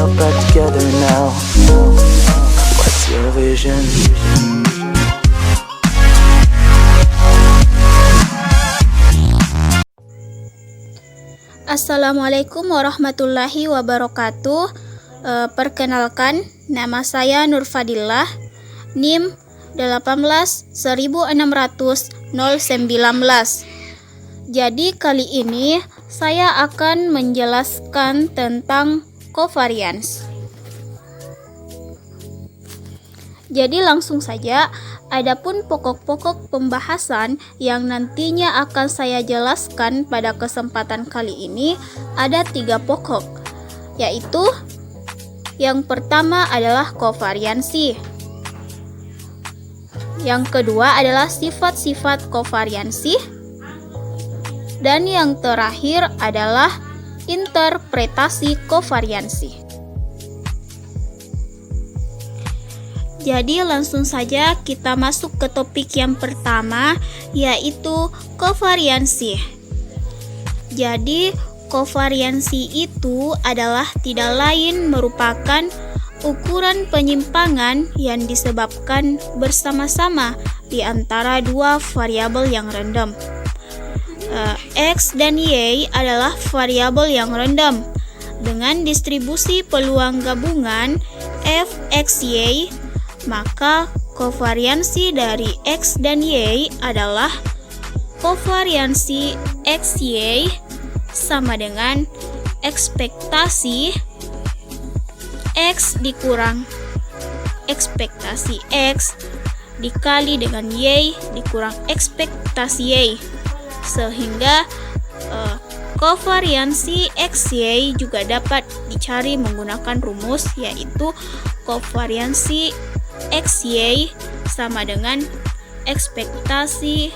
are back together now. What's your vision? Assalamualaikum warahmatullahi wabarakatuh. Perkenalkan, nama saya Nur Fadillah, NIM 18.1600.019. Jadi kali ini saya akan menjelaskan tentang covariance. Jadi langsung saja, adapun pokok-pokok pembahasan yang nantinya akan saya jelaskan pada kesempatan kali ini ada 3 pokok, yaitu yang pertama adalah kovariansi, yang kedua adalah sifat-sifat kovariansi, dan yang terakhir adalah interpretasi kovariansi. Jadi langsung saja kita masuk ke topik yang pertama, yaitu kovariansi. Jadi kovariansi itu adalah tidak lain merupakan ukuran penyimpangan yang disebabkan bersama-sama di antara dua variabel yang random. X dan Y adalah variabel yang random dengan distribusi peluang gabungan Fxy. Maka kovariansi dari X dan Y adalah kovariansi XY sama dengan ekspektasi X dikurang ekspektasi X dikali dengan Y dikurang ekspektasi Y, sehingga kovariansi XY juga dapat dicari menggunakan rumus, yaitu kovariansi XY sama dengan ekspektasi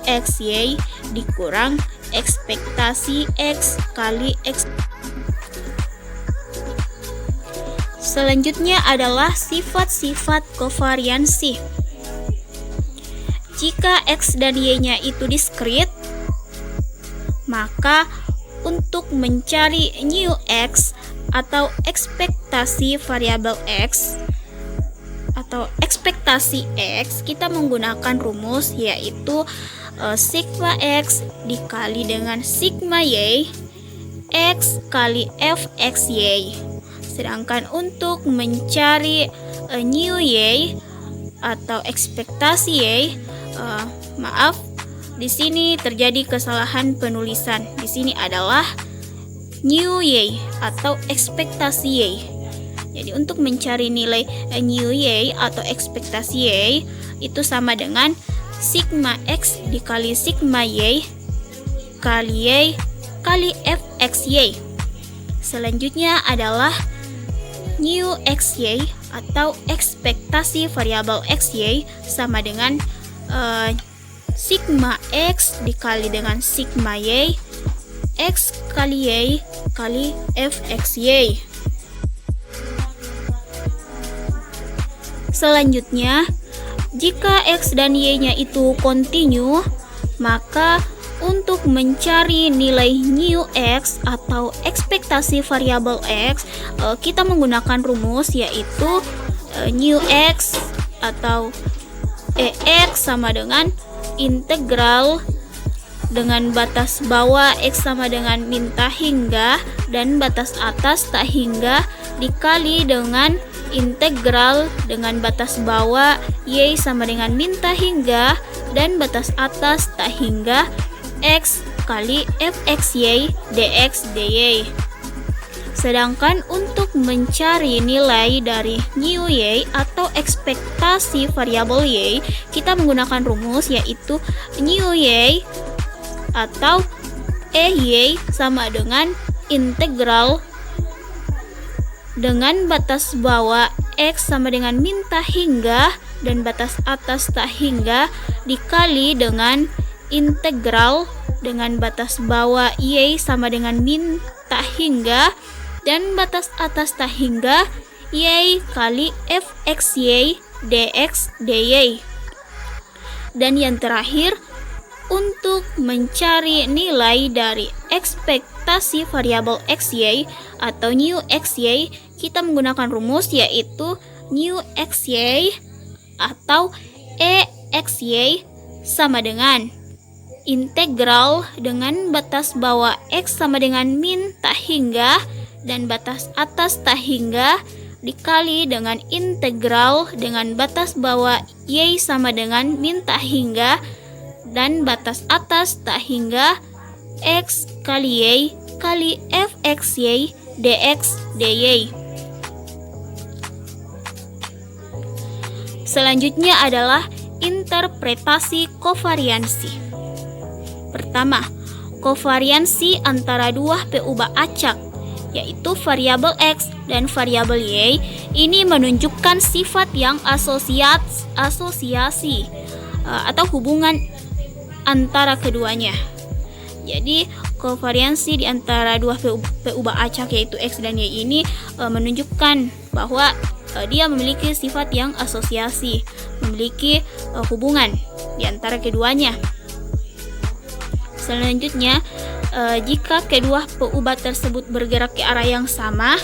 XY dikurang ekspektasi X kali X. Selanjutnya adalah sifat-sifat kovariansi. Jika X dan Y-nya itu diskrit, maka untuk mencari new X atau ekspektasi variabel X atau ekspektasi X, kita menggunakan rumus, yaitu sigma X dikali dengan sigma Y X kali Fxy. Sedangkan untuk mencari new Y atau ekspektasi Y, di sini terjadi kesalahan penulisan. Di sini adalah new Y atau ekspektasi Y. Jadi untuk mencari nilai new Y atau ekspektasi Y itu sama dengan sigma X dikali sigma Y kali Fxy. Selanjutnya adalah new Xy atau ekspektasi variabel Xy sama dengan sigma X dikali dengan sigma Y X kali Y kali Fxy. Selanjutnya, jika X dan Y-nya itu kontinu, maka untuk mencari nilai new X atau ekspektasi variabel X, kita menggunakan rumus, yaitu new X atau EX sama dengan integral dengan batas bawah X sama dengan min tak hingga dan batas atas tak hingga dikali dengan integral dengan batas bawah Y sama dengan min tak hingga dan batas atas tak hingga X kali Fxy dx dy. Sedangkan untuk mencari nilai dari new Y atau ekspektasi variabel Y, kita menggunakan rumus, yaitu new Y atau EY sama dengan integral dengan batas bawah X sama dengan min tak hingga dan batas atas tak hingga dikali dengan integral dengan batas bawah Y sama dengan min tak hingga dan batas atas tak hingga Y kali Fxy dx dy. Dan yang terakhir, untuk mencari nilai dari ekspektasi ekspektasi variabel xy atau new xy, kita menggunakan rumus yaitu new xy atau exy sama dengan integral dengan batas bawah x sama dengan min tak hingga dan batas atas tak hingga dikali dengan integral dengan batas bawah y sama dengan min tak hingga dan batas atas tak hingga x kali y kali fxy dx dy. Selanjutnya adalah interpretasi kovariansi. Pertama, kovariansi antara dua PU acak, yaitu variabel x dan variabel y, ini menunjukkan sifat yang asosiasi atau hubungan antara keduanya. Jadi, kovariansi di antara dua PU acak yaitu x dan y ini menunjukkan bahwa dia memiliki sifat yang asosiasi, memiliki hubungan di antara keduanya. Selanjutnya, jika kedua PU tersebut bergerak ke arah yang sama,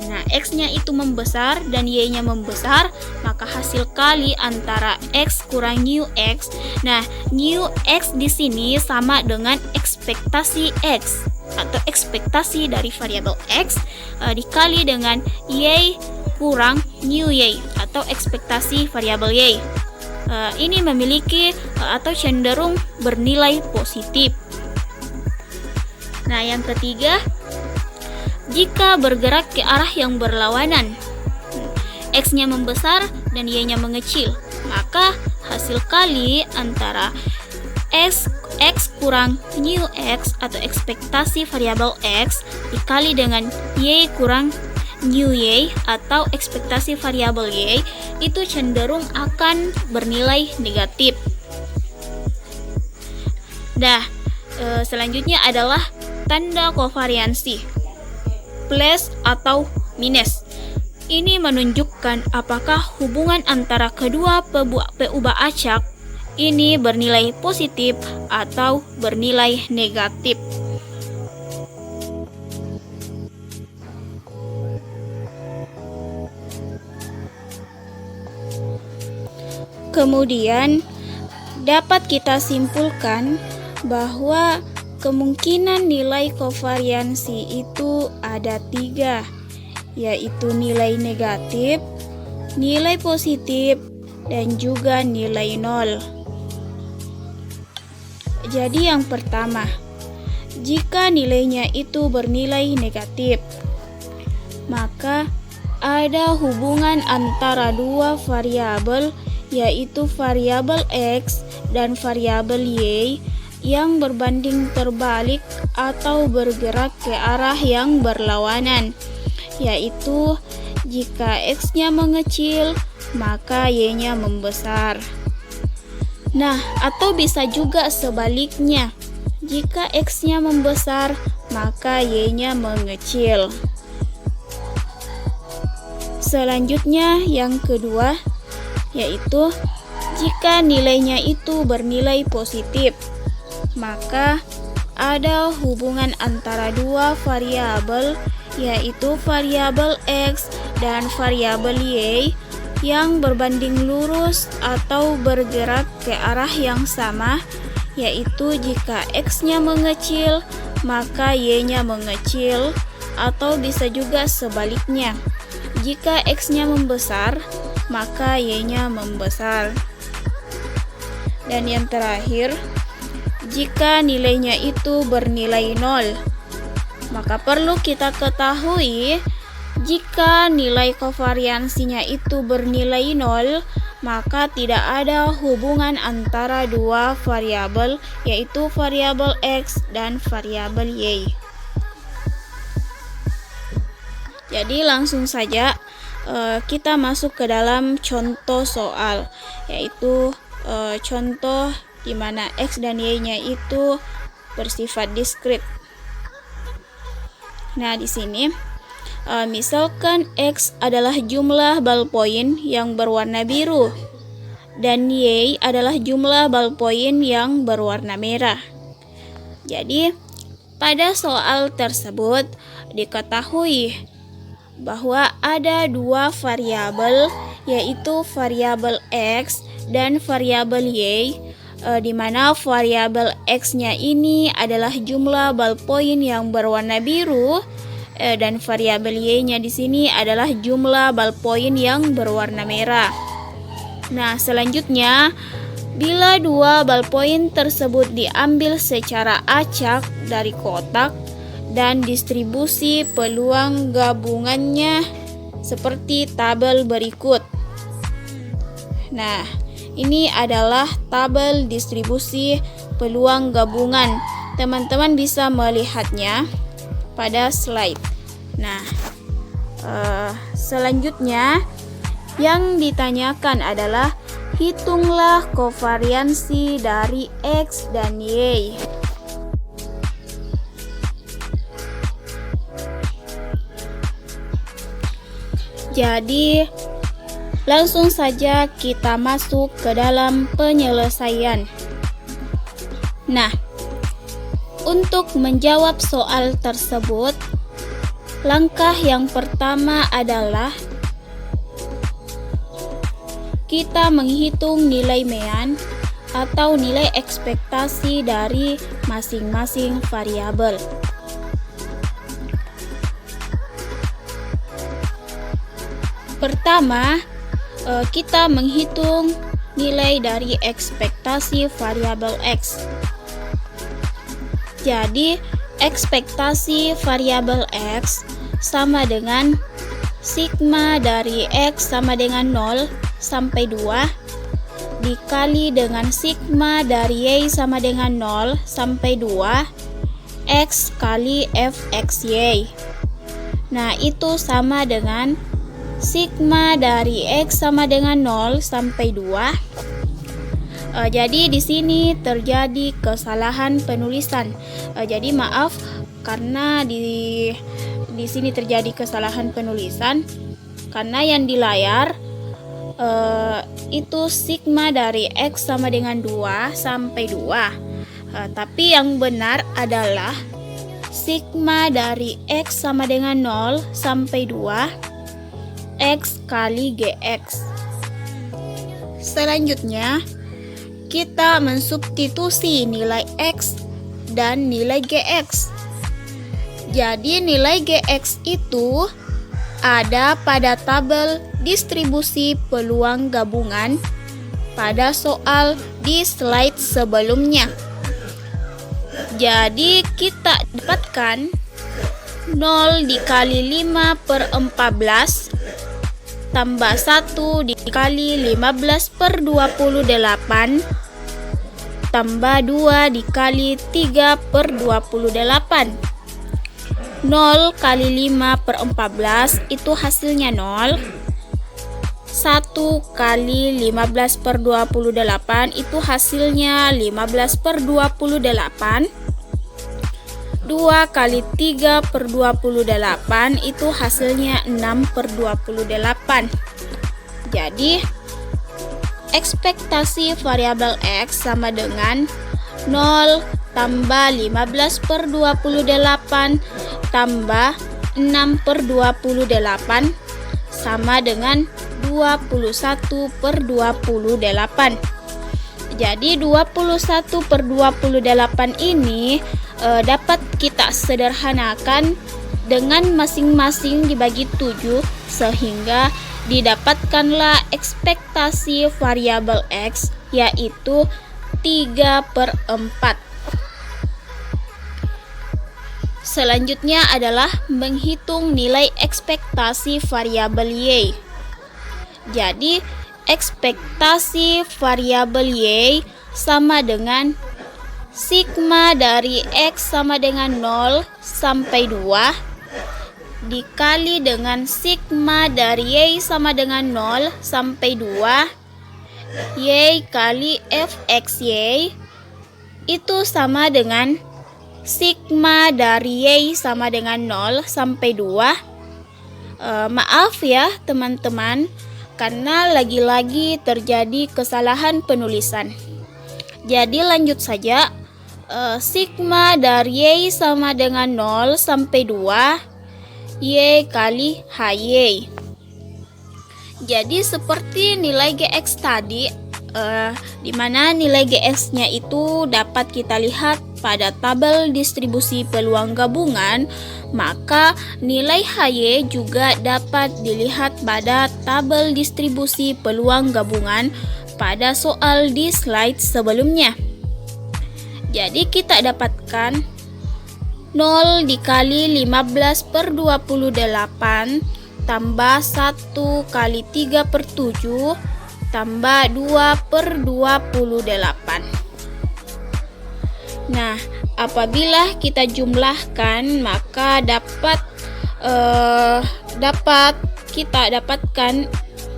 nah x-nya itu membesar dan y-nya membesar, maka hasil kali antara x kurang new x. Nah, new x di sini sama dengan ekspektasi x atau ekspektasi dari variabel x dikali dengan y kurang new y atau ekspektasi variabel y. Ini memiliki atau cenderung bernilai positif. Nah, yang ketiga, jika bergerak ke arah yang berlawanan, x-nya membesar dan y-nya mengecil, maka hasil kali antara x kurang new x atau ekspektasi variabel x dikali dengan y kurang new y atau ekspektasi variabel y itu cenderung akan bernilai negatif. Selanjutnya adalah tanda kovariansi, plus atau minus. Ini menunjukkan apakah hubungan antara kedua PU acak ini bernilai positif atau bernilai negatif. Kemudian dapat kita simpulkan bahwa kemungkinan nilai kovariansi itu ada 3, yaitu nilai negatif, nilai positif, dan juga nilai 0. Jadi yang pertama, jika nilainya itu bernilai negatif, maka ada hubungan antara dua variabel, yaitu variabel x dan variabel y yang berbanding terbalik atau bergerak ke arah yang berlawanan, yaitu jika x-nya mengecil maka y-nya membesar. Nah, atau bisa juga sebaliknya, jika x-nya membesar maka y-nya mengecil. Selanjutnya yang kedua, yaitu jika nilainya itu bernilai positif, maka ada hubungan antara dua variabel, yaitu variabel x dan variabel y yang berbanding lurus atau bergerak ke arah yang sama, yaitu jika x-nya mengecil maka y-nya mengecil, atau bisa juga sebaliknya, jika x-nya membesar maka y-nya membesar. Dan yang terakhir, jika nilainya itu bernilai 0, maka perlu kita ketahui jika nilai kovariansinya itu bernilai 0, maka tidak ada hubungan antara dua variabel, yaitu variabel x dan variabel y. Jadi langsung saja kita masuk ke dalam contoh soal, yaitu contoh di mana x dan y-nya itu bersifat diskrit. Nah, di sini misalkan x adalah jumlah ballpoint yang berwarna biru dan y adalah jumlah ballpoint yang berwarna merah. Jadi Pada soal tersebut diketahui bahwa ada dua variabel, yaitu variabel X dan variabel Y, di mana variabel X-nya ini adalah jumlah ballpoint yang berwarna biru, dan variabel Y-nya di sini adalah jumlah ballpoint yang berwarna merah. Nah, selanjutnya, bila dua ballpoint tersebut diambil secara acak dari kotak dan distribusi peluang gabungannya seperti tabel berikut. Nah, ini adalah tabel distribusi peluang gabungan. Teman-teman bisa melihatnya pada slide. Nah, selanjutnya yang ditanyakan adalah hitunglah kovariansi dari X dan Y. Jadi, langsung saja kita masuk ke dalam penyelesaian. Nah, untuk menjawab soal tersebut, langkah yang pertama adalah kita menghitung nilai mean atau nilai ekspektasi dari masing-masing variabel. Pertama, kita menghitung nilai dari ekspektasi variabel X. Jadi, ekspektasi variabel X sama dengan sigma dari X sama dengan 0 sampai 2 dikali dengan sigma dari Y sama dengan 0 sampai 2 X kali fxy. Nah, itu sama dengan sigma dari X sama dengan 0 sampai 2. Jadi di sini terjadi kesalahan penulisan. Jadi maaf karena di sini terjadi kesalahan penulisan karena yang di layar itu sigma dari X sama dengan 2 sampai 2. Tapi yang benar adalah sigma dari X sama dengan 0 sampai 2 X kali GX. Selanjutnya, kita mensubstitusi nilai X dan nilai GX. Jadi nilai GX itu ada pada tabel distribusi peluang gabungan pada soal di slide sebelumnya. Jadi kita dapatkan 0 dikali 5 per 14 tambah 1 dikali 15 per 28 tambah 2 dikali 3 per 28. 0 kali 5 per 14 itu hasilnya 0. 1 kali 15 per 28 itu hasilnya 15 per 28. 2 kali 3 per 28 itu hasilnya 6 per 28. Jadi, ekspektasi variabel X sama dengan 0 tambah 15 per 28 tambah 6 per 28 sama dengan 21 per 28. Jadi 21 per 28 ini dapat kita sederhanakan dengan masing-masing dibagi 7 sehingga didapatkanlah ekspektasi variabel X yaitu 3 per 4. Selanjutnya adalah menghitung nilai ekspektasi variabel Y. Jadi ekspektasi variabel Y sama dengan sigma dari X sama dengan 0 sampai 2 dikali dengan sigma dari Y sama dengan 0 sampai 2 Y kali fxy itu sama dengan sigma dari Y sama dengan 0 sampai 2. Maaf ya teman-teman, karena lagi-lagi terjadi kesalahan penulisan. Jadi lanjut saja. sigma dari Y sama dengan 0 sampai 2 Y kali HY. Jadi seperti nilai GX tadi, di mana nilai GX-nya itu dapat kita lihat pada tabel distribusi peluang gabungan, maka nilai HY juga dapat dilihat pada tabel distribusi peluang gabungan pada soal di slide sebelumnya. Jadi kita dapatkan 0 dikali 15/28 tambah 1 kali 3/7 tambah 2/28. Nah, apabila kita jumlahkan, maka dapat kita dapatkan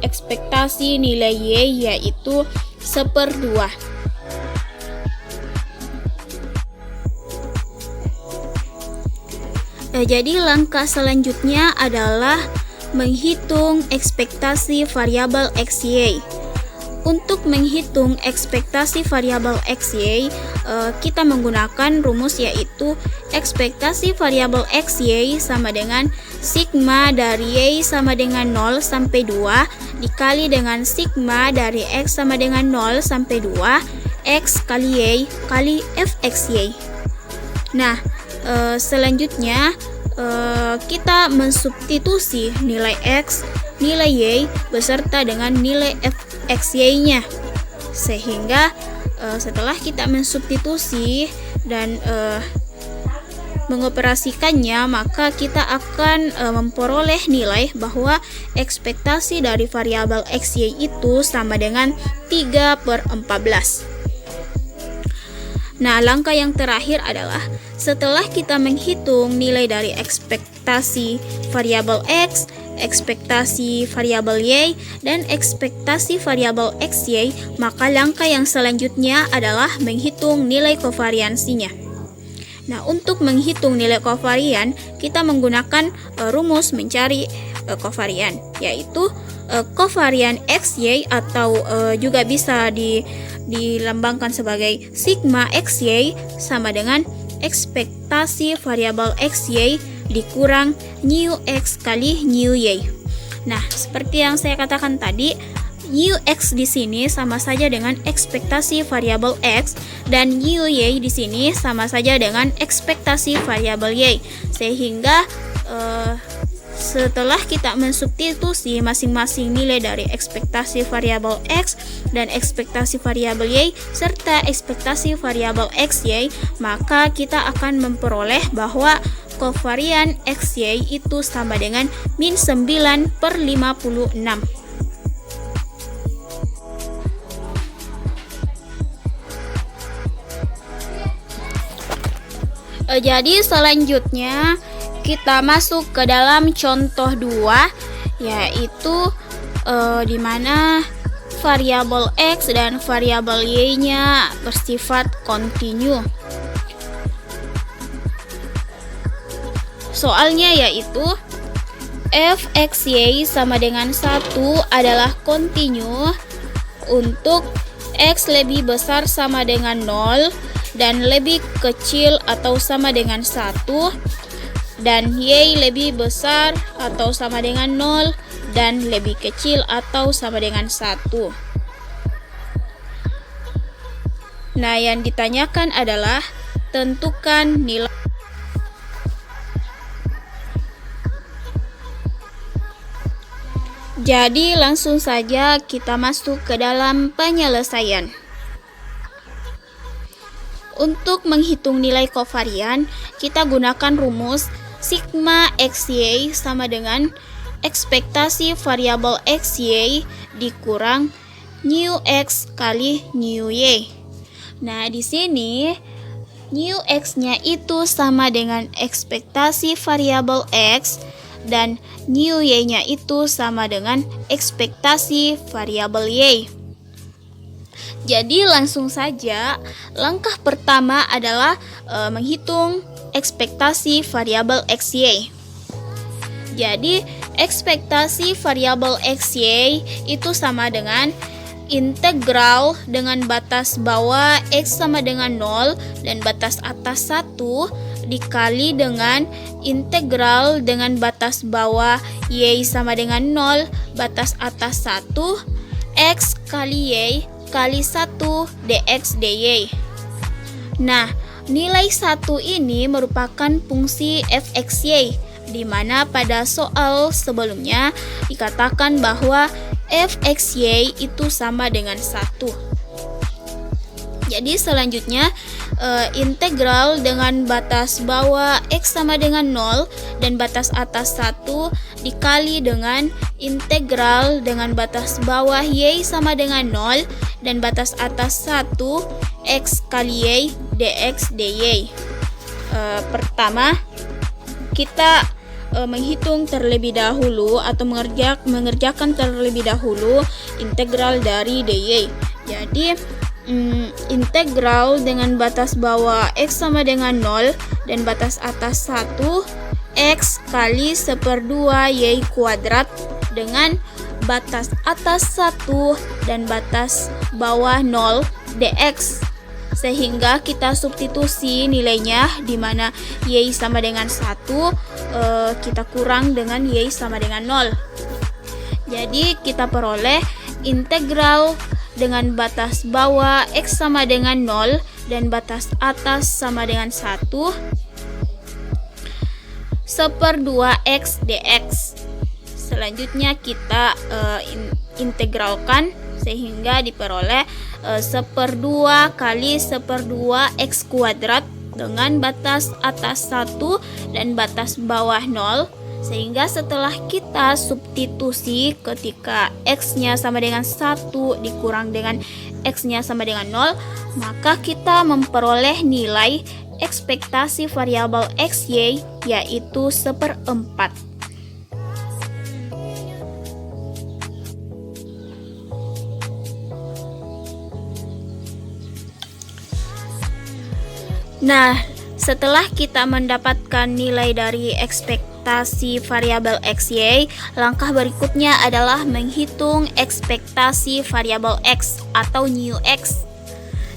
ekspektasi nilai Y yaitu 1/2. Jadi langkah selanjutnya adalah menghitung ekspektasi variabel XY. Untuk menghitung ekspektasi variabel XY, kita menggunakan rumus yaitu ekspektasi variabel XY sama dengan sigma dari Y sama dengan 0 sampai 2 dikali dengan sigma dari X sama dengan 0 sampai 2 X kali Y kali fXY. Nah, selanjutnya kita mensubstitusi nilai X, nilai Y beserta dengan nilai fXY-nya, sehingga setelah kita mensubstitusi dan mengoperasikannya, maka kita akan memperoleh nilai bahwa ekspektasi dari variabel XY itu sama dengan 3/14. Nah, langkah yang terakhir adalah setelah kita menghitung nilai dari ekspektasi variabel X, ekspektasi variabel Y, dan ekspektasi variabel XY, maka langkah yang selanjutnya adalah menghitung nilai kovariansinya. Nah, untuk menghitung nilai kovarian, kita menggunakan rumus mencari kovarian, yaitu kovarian XY atau juga bisa dilambangkan sebagai sigma XY sama dengan ekspektasi variabel XY dikurang new X kali new Y. Nah, seperti yang saya katakan tadi, new X di sini sama saja dengan ekspektasi variabel X dan new Y di sini sama saja dengan ekspektasi variabel Y. Sehingga setelah kita mensubstitusi masing-masing nilai dari ekspektasi variabel X dan ekspektasi variabel Y serta ekspektasi variabel XY, maka kita akan memperoleh bahwa kovarian XY itu sama dengan min 9/56. Jadi selanjutnya kita masuk ke dalam contoh 2, yaitu di mana variabel X dan variabel Y-nya bersifat kontinu. Soalnya yaitu fXY sama dengan 1 adalah kontinu untuk X lebih besar sama dengan 0 dan lebih kecil atau sama dengan 1, dan Y lebih besar atau sama dengan 0 dan lebih kecil atau sama dengan 1. Nah, yang ditanyakan adalah tentukan nilai. Jadi langsung saja kita masuk ke dalam penyelesaian. Untuk menghitung nilai kovarian, kita gunakan rumus sigma XY sama dengan ekspektasi variabel XY dikurang new X kali new Y. Nah, di sini new X-nya itu sama dengan ekspektasi variabel X dan new Y-nya itu sama dengan ekspektasi variabel Y. Jadi langsung saja, langkah pertama adalah menghitung ekspektasi variabel XY. Jadi ekspektasi variabel XY itu sama dengan integral dengan batas bawah X sama dengan 0 dan batas atas 1 dikali dengan integral dengan batas bawah Y sama dengan 0 batas atas 1 X kali Y kali 1 dx dy. Nah, nilai 1 ini merupakan fungsi fxy, di mana pada soal sebelumnya dikatakan bahwa fxy itu sama dengan 1. Jadi selanjutnya integral dengan batas bawah X sama dengan 0 dan batas atas 1 dikali dengan integral dengan batas bawah Y sama dengan 0 dan batas atas 1 X kali Y dx dy. Pertama, kita menghitung terlebih dahulu atau mengerjakan terlebih dahulu integral dari dy. Jadi integral dengan batas bawah X sama dengan 0 dan batas atas 1 X kali 1/2 Y kuadrat dengan batas atas 1 dan batas bawah 0 dx. Sehingga kita substitusi nilainya, di mana Y sama dengan 1 kita kurang dengan Y sama dengan 0. Jadi kita peroleh integral dengan batas bawah X sama dengan 0 dan batas atas sama dengan 1 1/2 X dx. Selanjutnya kita integralkan sehingga diperoleh 1/2 kali 1/2 X kuadrat dengan batas atas 1 dan batas bawah 0. Sehingga setelah kita substitusi ketika X-nya sama dengan 1 dikurang dengan X-nya sama dengan 0, maka kita memperoleh nilai ekspektasi variabel XY yaitu 1/4. Nah, setelah kita mendapatkan nilai dari ekspektasi variabel XY, langkah berikutnya adalah menghitung ekspektasi variabel X atau new X.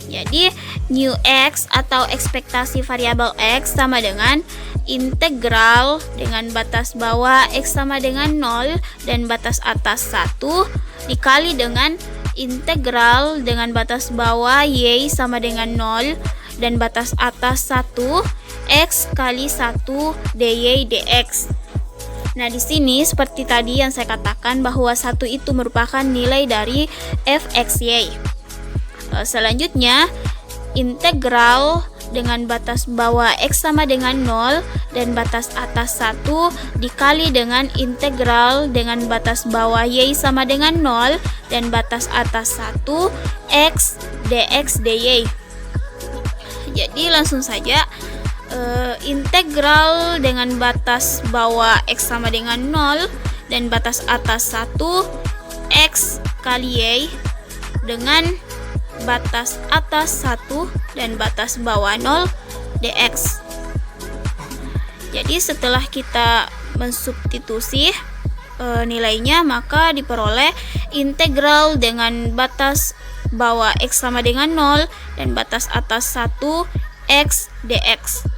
Jadi, new X atau ekspektasi variabel X sama dengan integral dengan batas bawah X sama dengan 0 dan batas atas 1 dikali dengan integral dengan batas bawah Y sama dengan 0 dan batas atas 1 X kali 1 dy dx. Nah, di sini seperti tadi yang saya katakan bahwa 1 itu merupakan nilai dari fxy. Selanjutnya, integral dengan batas bawah X sama dengan 0 dan batas atas 1 dikali dengan integral dengan batas bawah Y sama dengan 0 dan batas atas 1 X dx dy. Jadi langsung saja integral dengan batas bawah X sama dengan 0 dan batas atas 1 X kali Y dengan batas atas 1 dan batas bawah 0 dx. Jadi setelah kita mensubstitusi nilainya, maka diperoleh integral dengan batas bawah X sama dengan 0 dan batas atas 1 X dx.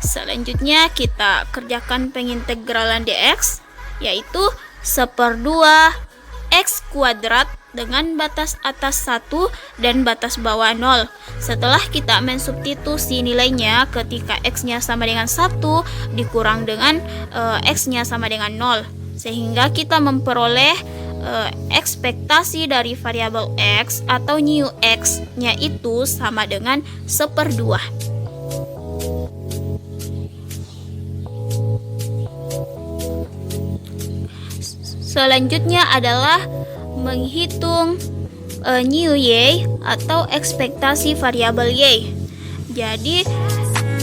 Selanjutnya kita kerjakan pengintegralan dx, yaitu 1/2 X kuadrat dengan batas atas 1 dan batas bawah 0. Setelah kita mensubstitusi nilainya ketika X-nya sama dengan 1 dikurang dengan X-nya sama dengan 0. Sehingga kita memperoleh ekspektasi dari variabel X atau new X-nya itu sama dengan 1/2. Selanjutnya adalah menghitung new Y atau ekspektasi variabel Y. Jadi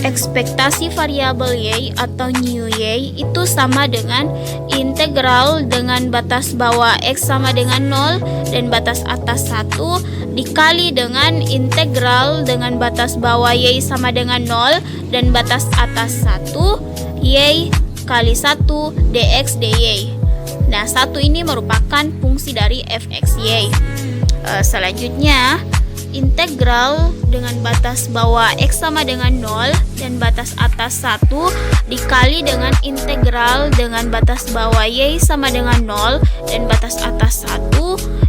ekspektasi variabel Y atau new Y itu sama dengan integral dengan batas bawah X sama dengan 0 dan batas atas 1 dikali dengan integral dengan batas bawah Y sama dengan 0 dan batas atas 1 Y kali 1 dx dy. Nah, 1 ini merupakan fungsi dari f(x), y. Selanjutnya, integral dengan batas bawah x sama dengan 0 dan batas atas 1 dikali dengan integral dengan batas bawah y sama dengan 0 dan batas atas 1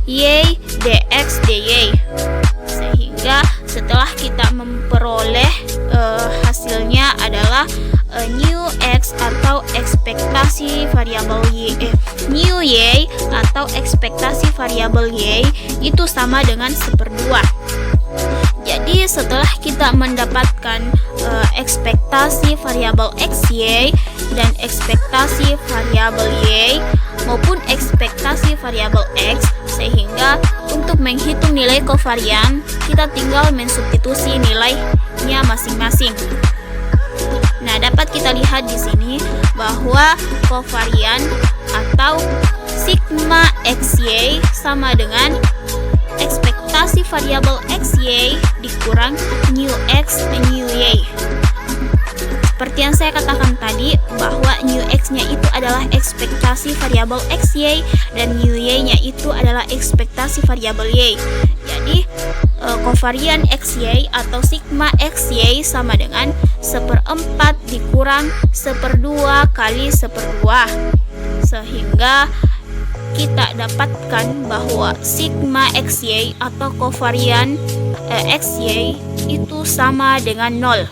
y dx dy. Sehingga setelah kita memperoleh hasilnya adalah new x atau ekspektasi variabel new y atau ekspektasi variabel y itu sama dengan 1/2. Jadi setelah kita mendapatkan ekspektasi variabel x, y dan ekspektasi variabel y maupun ekspektasi variabel x, sehingga untuk menghitung nilai kovarian kita tinggal mensubstitusi nilainya masing-masing. Nah, dapat kita lihat di sini bahwa kovarian atau sigma xy sama dengan ekspektasi variabel xy dikurang new x new y. Seperti yang saya katakan tadi, bahwa new x-nya itu adalah ekspektasi variabel xy dan new y-nya itu adalah ekspektasi variabel y. Jadi kovarian xy atau sigma xy sama dengan 1/4 dikurang 1/2 kali 1/2. Sehingga kita dapatkan bahwa sigma xy atau kovarian xy itu sama dengan 0.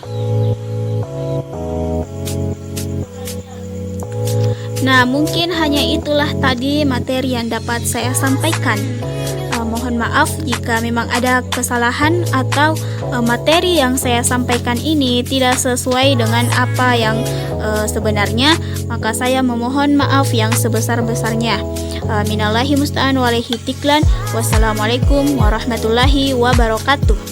Nah, mungkin hanya itulah tadi materi yang dapat saya sampaikan. Mohon maaf jika memang ada kesalahan atau materi yang saya sampaikan ini tidak sesuai dengan apa yang sebenarnya, maka saya memohon maaf yang sebesar-besarnya. Minallahi musta'an wa alaihi tiklan. Wassalamualaikum warahmatullahi wabarakatuh.